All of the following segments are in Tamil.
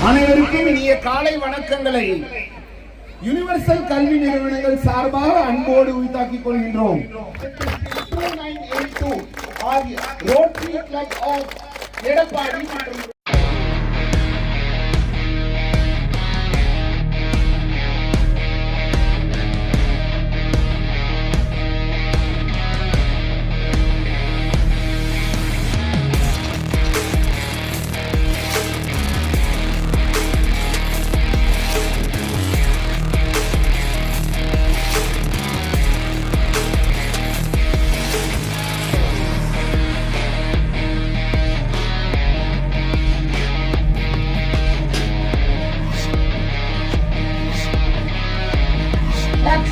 அனைவருக்கும் இனிய காலை வணக்கங்களை யுனிவர்சல் கல்வி நிறுவனங்கள் சார்பாக அன்போடு உரித்தாக்கிக் கொள்கின்றோம். Rotary Club of Edappadi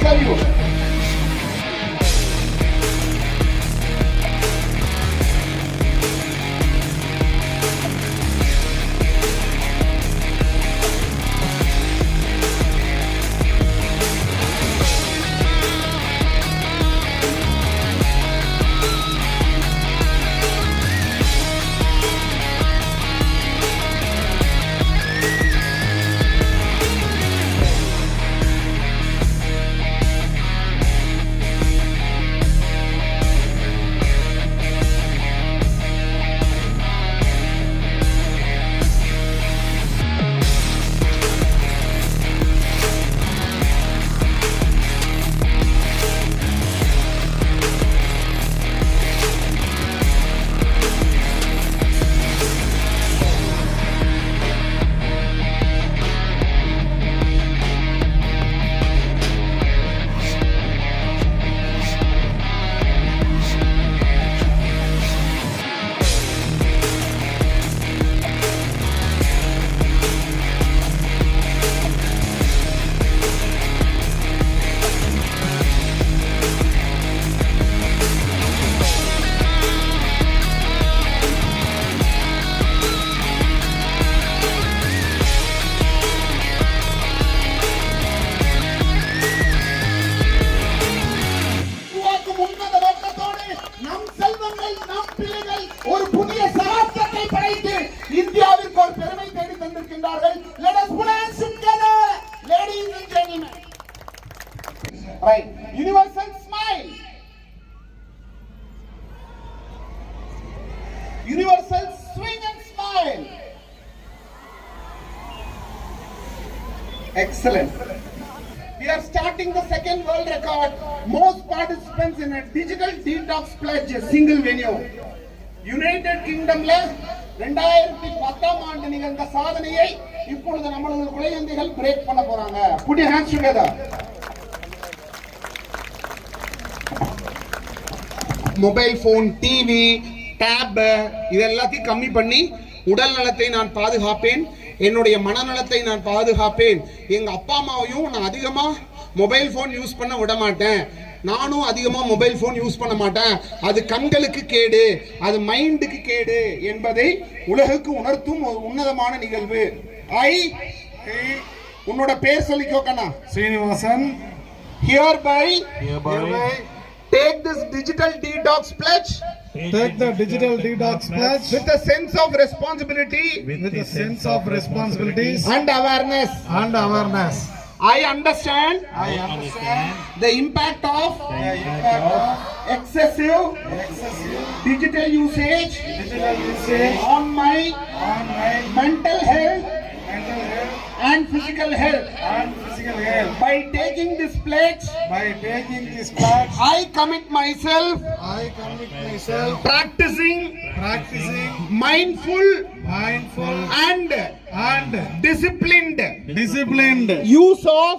salute. ஒரு புதிய சகாப்தத்தை படைத்து இந்தியாவிற்கு ஒரு பெருமை தேடி தந்திருக்கின்றார்கள். Let us put hands together, ladies and gentlemen. Right, universal smile, universal swing and smile. Excellent. We are starting the second world record. Most participants in a digital detox pledge, a single venue. United கிங்டம்ல 2010ஆம் ஆண்டு நிகழ்ந்த சாதனையை இப்பொழுது நம்மளது குழந்தைகள் பிரேக் பண்ண போறாங்க. Put your hands together. Mobile phone, TV, tab இதெல்லாத்தையும் கம்மி பண்ணி உடல் நலத்தை நான் பாதுகாப்பேன், என்னுடைய மனநலத்தை நான் பாதுகாப்பேன், எங்க அப்பா அம்மாவையும் நான் அதிகமா மொபைல் போன் யூஸ் பண்ண விட மாட்டேன், நானும் அதிகமா மொபைல் போன் யூஸ் பண்ண மாட்டேன், அது கண்களுக்கு கேடு, அது மைண்டுக்கு கேடு என்பதை உலகுக்கு உணர்த்தும் ஒரு உன்னதமான நிகழ்வு. உன்னோட பேர் சொல்லிக்கோ கண்ணா. Srinivasan. Hereby take this digital detox pledge. Take the digital detox pledge with a sense of responsibility, with a sense of responsibilities and awareness. I understand the impact of excessive digital usage on my mental health and physical health. By taking this pledge, I commit myself practicing mindful and disciplined use of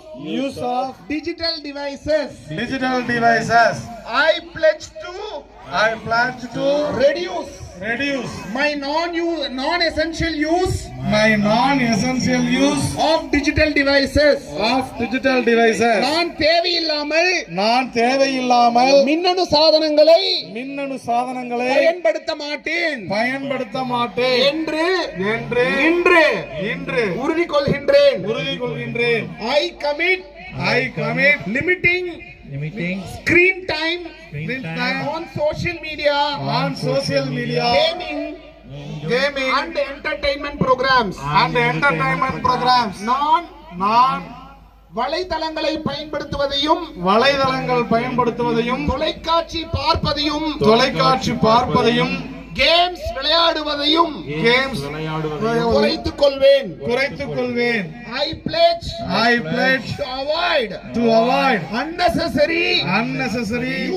digital devices. I pledge to reduce my non-essential use of digital devices. நான் தேவையில்லாமல் மின்னணு சாதனங்களை பயன்படுத்த மாட்டேன் என்று உறுதி கொள்கின்றேன். I commit limiting screen time on social media, gaming, gaming and entertainment programs. and entertainment programs. நான் வலைதளங்களை பயன்படுத்துவதையும் வலைதளங்கள் பயன்படுத்துவதையும் தொலைக்காட்சி பார்ப்பதையும் கேம்ஸ் விளையாடுவதையும் குறைத்துக் கொள்வேன். I pledge to avoid unnecessary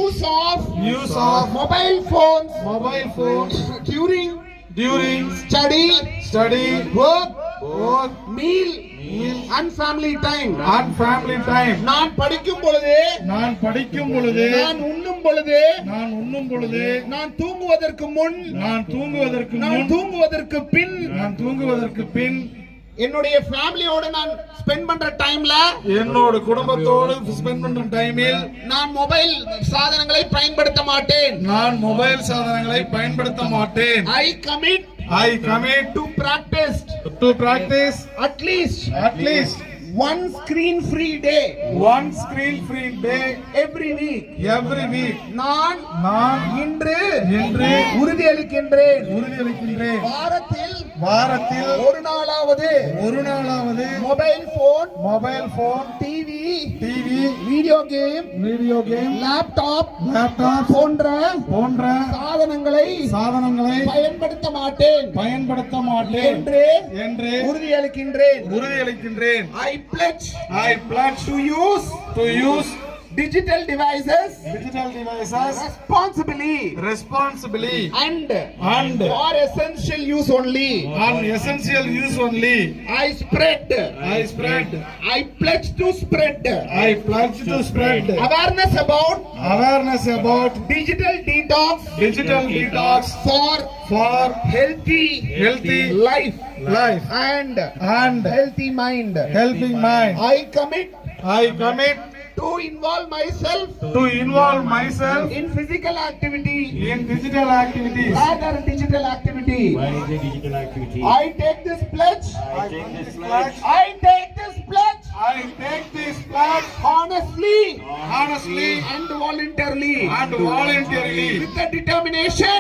use of mobile phones during study, work, meal and family time. நான் படிக்கும் பொழுது, நான் உண்ணும் பொழுது, நான் தூங்குவதற்கு முன், நான் தூங்குவதற்கு பின் என்னுடைய ஃபேமிலியோட நான் ஸ்பெண்ட் பண்ற டைம்ல, என்னோட குடும்பத்தோடு ஸ்பெண்ட் பண்ற டைமில் நான் மொபைல் சாதனங்களை பயன்படுத்த மாட்டேன். I commit to practice at least one screen free day every week. நான் இன்று உறுதியளிக்கின்றேன், வாரத்தில் ஒரு நாளாவது mobile phone, TV, video game, laptop போன்ற சாதனங்களை பயன்படுத்த மாட்டேன் என்று உறுதியளிக்கின்றேன். I pledge to use digital devices responsibly and for essential use only. I pledge to spread awareness about digital detox for healthy life and healthy mind. I commit to involve myself in physical activity rather than digital activity. I take this pledge honestly and voluntarily with the determination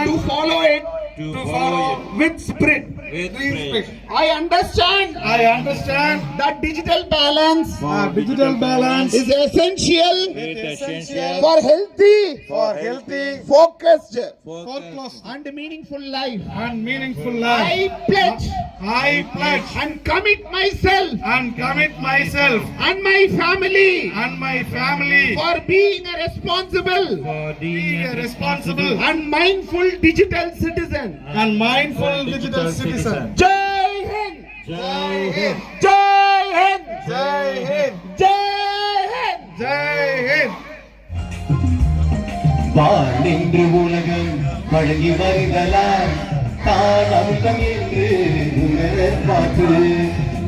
to follow it with spirit. I understand that digital balance is essential for healthy, focused and meaningful life. I pledge and commit myself and my family for being a responsible and mindful digital citizen. Jai Hind. வாழ்நின்று உலகம் வழங்கி வருதலால் தான் அமுதம் என்று உணர பார்த்து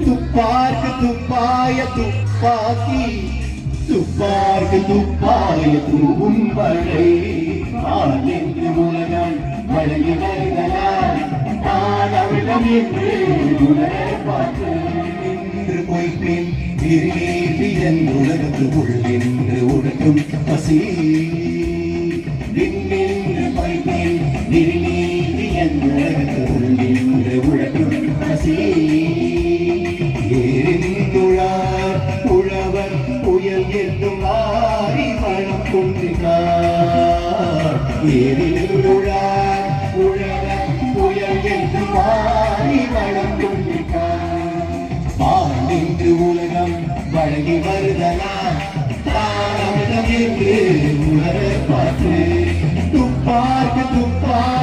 துப்பாய துப்பாக்கி தூவும் வழி. வாழ்நின்று உலகம் வழங்கி வருதலால் தான் அமுதம் என்று உணர பார்த்து நின்று பொய்ப்பேன் என் உலகத்து உள்ளென்று உடட்டும் பசி. நின்று பைப்பேன் நிறுநீதி என் உலகத்து உள்ளென்று உடட்டும் பசி. ஏறிந்துள்ளார் உழவர் புயல் என்னும் ஆரி மனம் கொன்றினார். ஏறிந்துள்ளார் உழவர் புயல் என்னும் ஆரி மனம் கொன்றினார். வாழ்நின்று உலகம் வழங்கி வருதலாம் தானம் என்று உணர பார்த்து துப்பாய துப்பாக்கி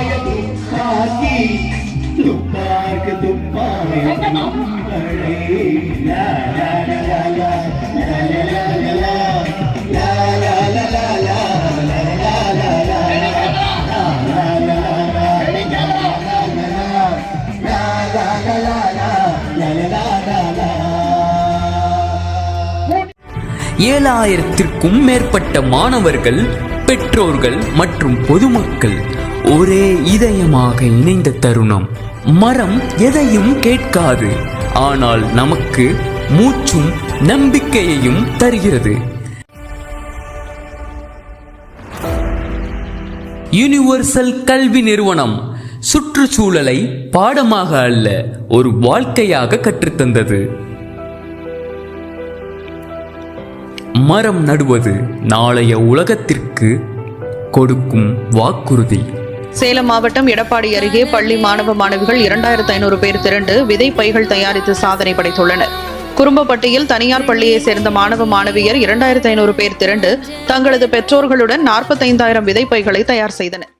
ஏழாயிரத்திற்கும் மேற்பட்ட மாணவர்கள், பெற்றோர்கள் மற்றும் பொதுமக்கள் ஒரே இதயமாக இணைந்த தருணம். மரம் எதையும் கேட்காது, ஆனால் நமக்கு மூச்சும் நம்பிக்கையையும் தருகிறது. யுனிவர்சல் கல்வி நிறுவனம் சுற்றுச்சூழலை பாடமாக அல்ல, ஒரு வாழ்க்கையாக கற்றுத்தந்தது. மரம் நடுவது நாளைய உலகத்திற்கு கொடுக்கும் வாக்குறுதி. சேலம் மாவட்டம் எடப்பாடி அருகே பள்ளி மாணவ மாணவிகள் 2500 பேர் திரண்டு விதை பைகள் தயாரித்து சாதனை படைத்துள்ளனர். குறும்பப்பட்டியில் தனியார் பள்ளியை சேர்ந்த மாணவ மாணவியர் 2500 பேர் திரண்டு தங்களது பெற்றோர்களுடன் 45,000 விதை பைகளை தயார் செய்தனர்.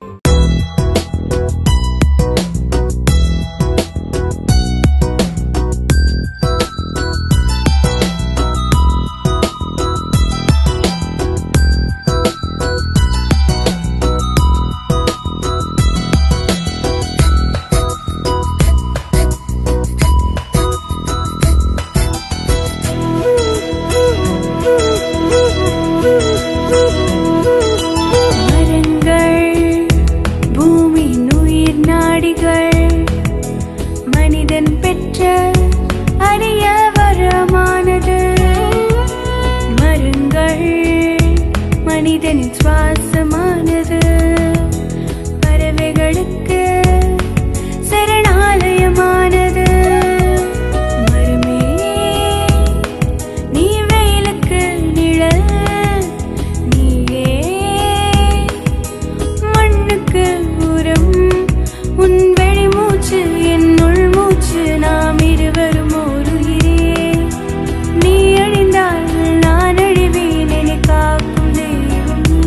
மனிதன் பெற்ற அரிய வரமானது. மரங்கள் மனிதனின் சுவாசமானது. பறவைகளுக்கு சரணாலயமானது. மரமே நீ வெயிலுக்கு நிழல், நீயே மண்ணுக்கு உரம். உன் வெளிமூச்சு என் உள்மூச்சு, நாம் இருவரும் ஒரு உயிரே. நீ அழிந்தால் நான் அழிவேன், என்னை காக்கும் தெய்வம் நீ.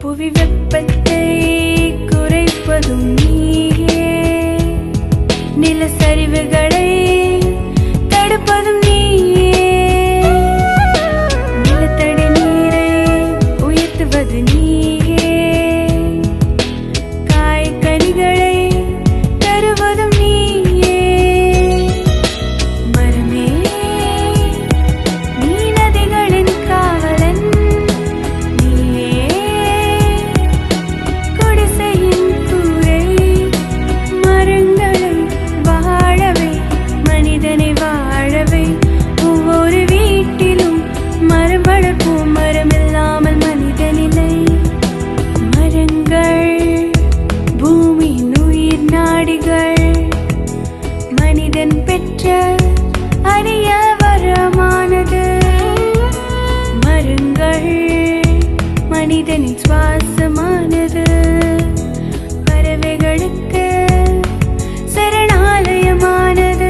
புவி வெப்பத்தை குறைப்பதும் நீயே, நிலச்சரிவுகளை தடுப்பதும் நீயே, நிலத்தடி நீரை உயர்த்துவது நீயே, காய்கனிகளை தருவதும் நீயே. மரமே நீ நதிகளின் காவலன், ஒவ்வொரு வீட்டிலும் மரம் வளர்ப்போம், மரம் இல்லாமல் மனிதனில்லை. மரங்கள் பூமியின் உயிர் நாடிகள், மனிதன் பெற்ற அரிய வரமானது. மரங்கள் மனிதனின் சுவாசமானது. பறவைகளுக்கு சரணாலயமானது.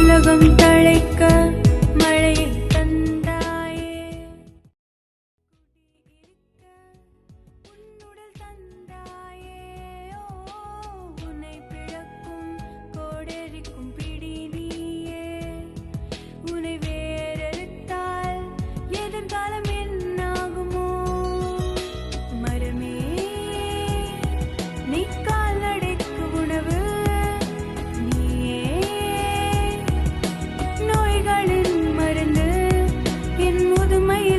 உலகம் தழைக்க மழையை தந்தாயே, உன்னுடல் தந்தாயே. உன்னை பிளக்கும் கோடரிக்கும் பிடி நீயே. உன்னை வேறறுத்தால் எதிர்காலம் என்னாகுமோ? மரமே நீ கால்நடைக்கு உணவு, மருந்து என் முதுமையில்